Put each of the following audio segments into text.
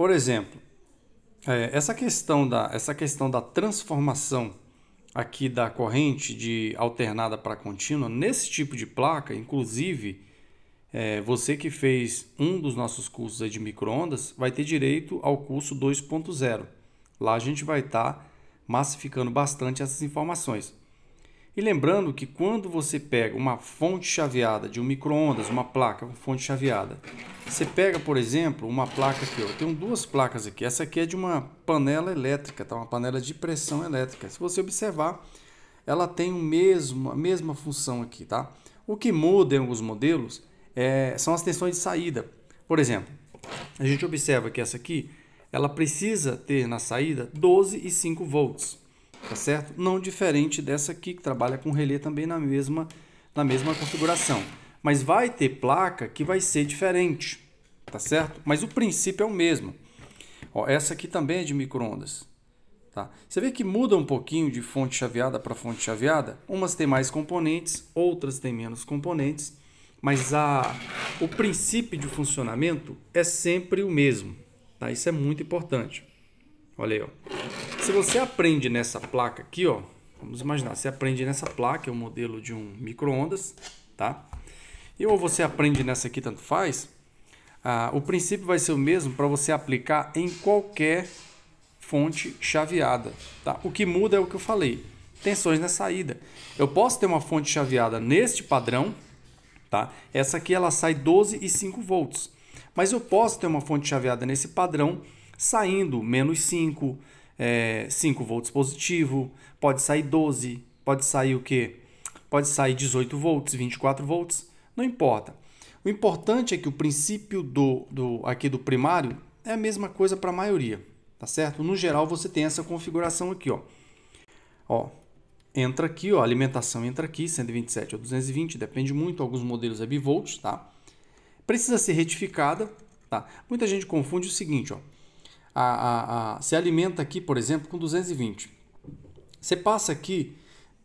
Por exemplo, essa questão da transformação aqui da corrente de alternada para contínua, nesse tipo de placa, inclusive, você que fez um dos nossos cursos aí de micro-ondas, vai ter direito ao curso 2.0. Lá a gente vai estar massificando bastante essas informações. E lembrando que quando você pega uma fonte chaveada de um micro-ondas, uma placa com fonte chaveada, você pega, por exemplo, uma placa aqui, eu tenho duas placas aqui. Essa aqui é de uma panela elétrica, tá? Uma panela de pressão elétrica. Se você observar, ela tem a mesma função aqui, tá? O que muda em alguns modelos são as tensões de saída. Por exemplo, a gente observa que essa aqui, ela precisa ter na saída 12,5 volts. Tá certo? Não diferente dessa aqui, que trabalha com relé também na mesma configuração. Mas vai ter placa que vai ser diferente, tá certo? Mas o princípio é o mesmo. Ó, essa aqui também é de micro-ondas. Tá? Você vê que muda um pouquinho de fonte chaveada para fonte chaveada. Umas têm mais componentes, outras têm menos componentes. Mas o princípio de funcionamento é sempre o mesmo. Tá? Isso é muito importante. Olha aí, ó. Se você aprende nessa placa aqui, ó, vamos imaginar, você aprende nessa placa, é o modelo de um micro-ondas, tá? E ou você aprende nessa aqui, tanto faz, o princípio vai ser o mesmo para você aplicar em qualquer fonte chaveada, tá? O que muda é o que eu falei, tensões na saída. Eu posso ter uma fonte chaveada neste padrão, tá? Essa aqui ela sai 12,5 volts, mas eu posso ter uma fonte chaveada nesse padrão saindo menos 5, 5 volts positivo, pode sair 12, pode sair o quê? Pode sair 18 volts, 24 volts, não importa. O importante é que o princípio aqui do primário é a mesma coisa para a maioria, tá certo? No geral você tem essa configuração aqui, ó. Entra aqui, ó, a alimentação entra aqui, 127 ou 220, depende muito, alguns modelos é bivolt, tá? Precisa ser retificada, tá? Muita gente confunde o seguinte, ó. Se alimenta aqui, por exemplo, com 220. Você passa aqui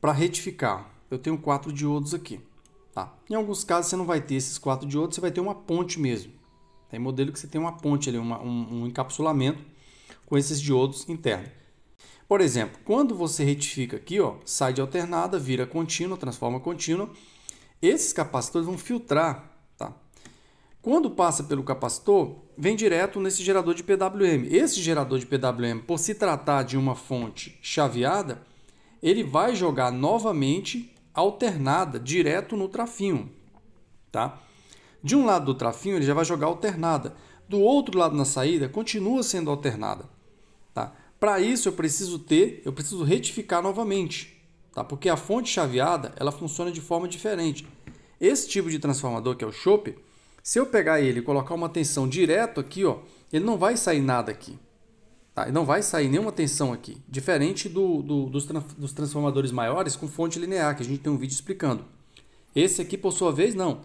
para retificar. Eu tenho 4 diodos aqui. Tá? Em alguns casos você não vai ter esses 4 diodos, você vai ter uma ponte mesmo. Tem modelo que você tem uma ponte ali, um encapsulamento com esses diodos internos. Por exemplo, quando você retifica aqui, ó, sai de alternada, vira contínua, transforma contínua, esses capacitores vão filtrar. Quando passa pelo capacitor, vem direto nesse gerador de PWM. Esse gerador de PWM, por se tratar de uma fonte chaveada, ele vai jogar novamente alternada direto no trafinho. Tá? De um lado do trafinho, ele já vai jogar alternada. Do outro lado na saída, continua sendo alternada. Tá? Para isso, eu preciso retificar novamente. Tá? Porque a fonte chaveada ela funciona de forma diferente. Esse tipo de transformador, que é o chope, se eu pegar ele e colocar uma tensão direto aqui, ó, ele não vai sair nada aqui. Tá? Ele não vai sair nenhuma tensão aqui. Diferente dos transformadores maiores com fonte linear, que a gente tem um vídeo explicando. Esse aqui, por sua vez, não.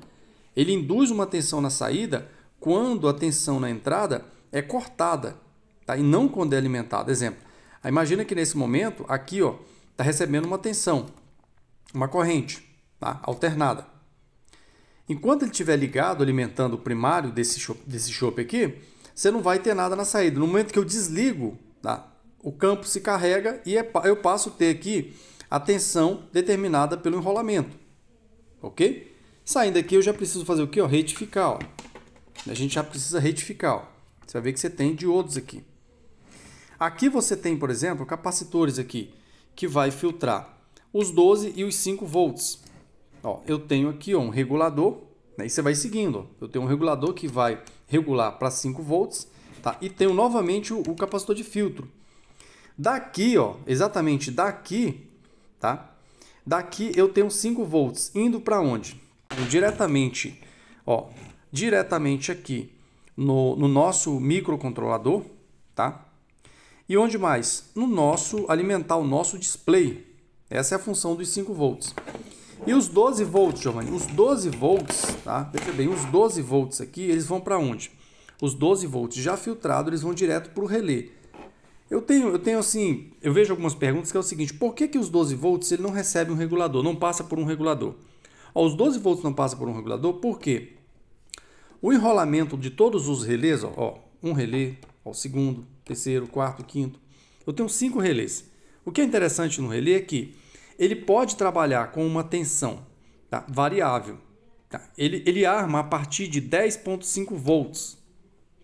Ele induz uma tensão na saída quando a tensão na entrada é cortada, tá? E não quando é alimentada. Exemplo, imagina que nesse momento, aqui está recebendo uma tensão, uma corrente, tá? Alternada. Enquanto ele estiver ligado, alimentando o primário desse chope aqui, você não vai ter nada na saída. No momento que eu desligo, tá? O campo se carrega e eu passo a ter aqui a tensão determinada pelo enrolamento. Ok? Saindo aqui, eu já preciso fazer o quê? Retificar. Ó. A gente já precisa retificar. Ó. Você vai ver que você tem diodos aqui. Aqui você tem, por exemplo, capacitores aqui, que vai filtrar os 12 e os 5 volts. Ó, eu tenho aqui um regulador, né, e você vai seguindo. Ó. Eu tenho um regulador que vai regular para 5 volts, tá? E tenho novamente o capacitor de filtro. Daqui, ó, exatamente daqui, tá? Daqui eu tenho 5 volts indo para onde? Diretamente, ó, diretamente aqui no nosso microcontrolador, tá? E onde mais? No nosso, alimentar o nosso display. Essa é a função dos 5 volts. E os 12 volts, Giovanni, os 12 volts, tá? Veja bem, os 12 volts aqui, eles vão para onde? Os 12 volts já filtrados, eles vão direto para o relé. Eu tenho assim, eu vejo algumas perguntas que é o seguinte, por que os 12 volts ele não recebe um regulador, não passa por um regulador? Ó, os 12 volts não passam por um regulador, por quê? O enrolamento de todos os relés, ó, um relé, Ó, o segundo, terceiro, quarto, quinto. Eu tenho 5 relés. O que é interessante no relé é que ele pode trabalhar com uma tensão, tá, variável. Tá? Ele arma a partir de 10,5 volts.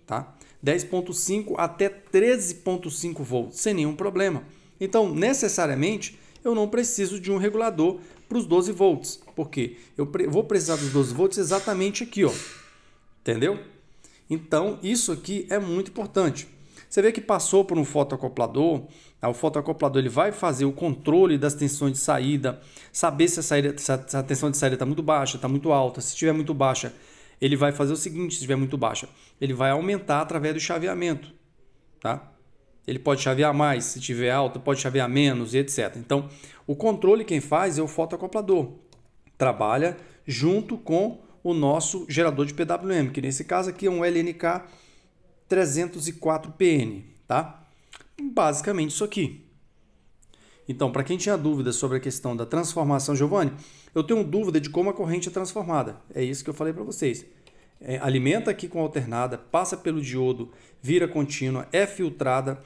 Tá? 10,5 até 13,5 volts, sem nenhum problema. Então, necessariamente, eu não preciso de um regulador para os 12 volts, porque eu vou precisar dos 12 volts exatamente aqui, ó. Entendeu? Então, isso aqui é muito importante. Você vê que passou por um fotoacoplador, o fotoacoplador ele vai fazer o controle das tensões de saída, saber se a tensão de saída está muito baixa, está muito alta. Se estiver muito baixa, ele vai fazer o seguinte, se estiver muito baixa, ele vai aumentar através do chaveamento. Tá? Ele pode chavear mais, se estiver alta, pode chavear menos e etc. Então, o controle quem faz é o fotoacoplador. Trabalha junto com o nosso gerador de PWM, que nesse caso aqui é um LNK 304PN, tá? Basicamente isso aqui. Então, para quem tinha dúvida sobre a questão da transformação, Giovanni, eu tenho dúvida de como a corrente é transformada. É isso que eu falei para vocês. Alimenta aqui com alternada, passa pelo diodo, vira contínua, é filtrada.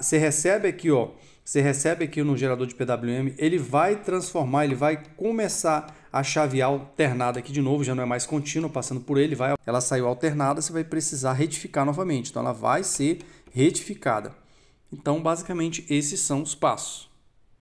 Você recebe aqui, ó, você recebe aqui no gerador de PWM, ele vai transformar, ele vai começar a chavear alternada aqui de novo, já não é mais contínua, passando por ele, ela saiu alternada, você vai precisar retificar novamente. Então ela vai ser retificada. Então, basicamente, esses são os passos.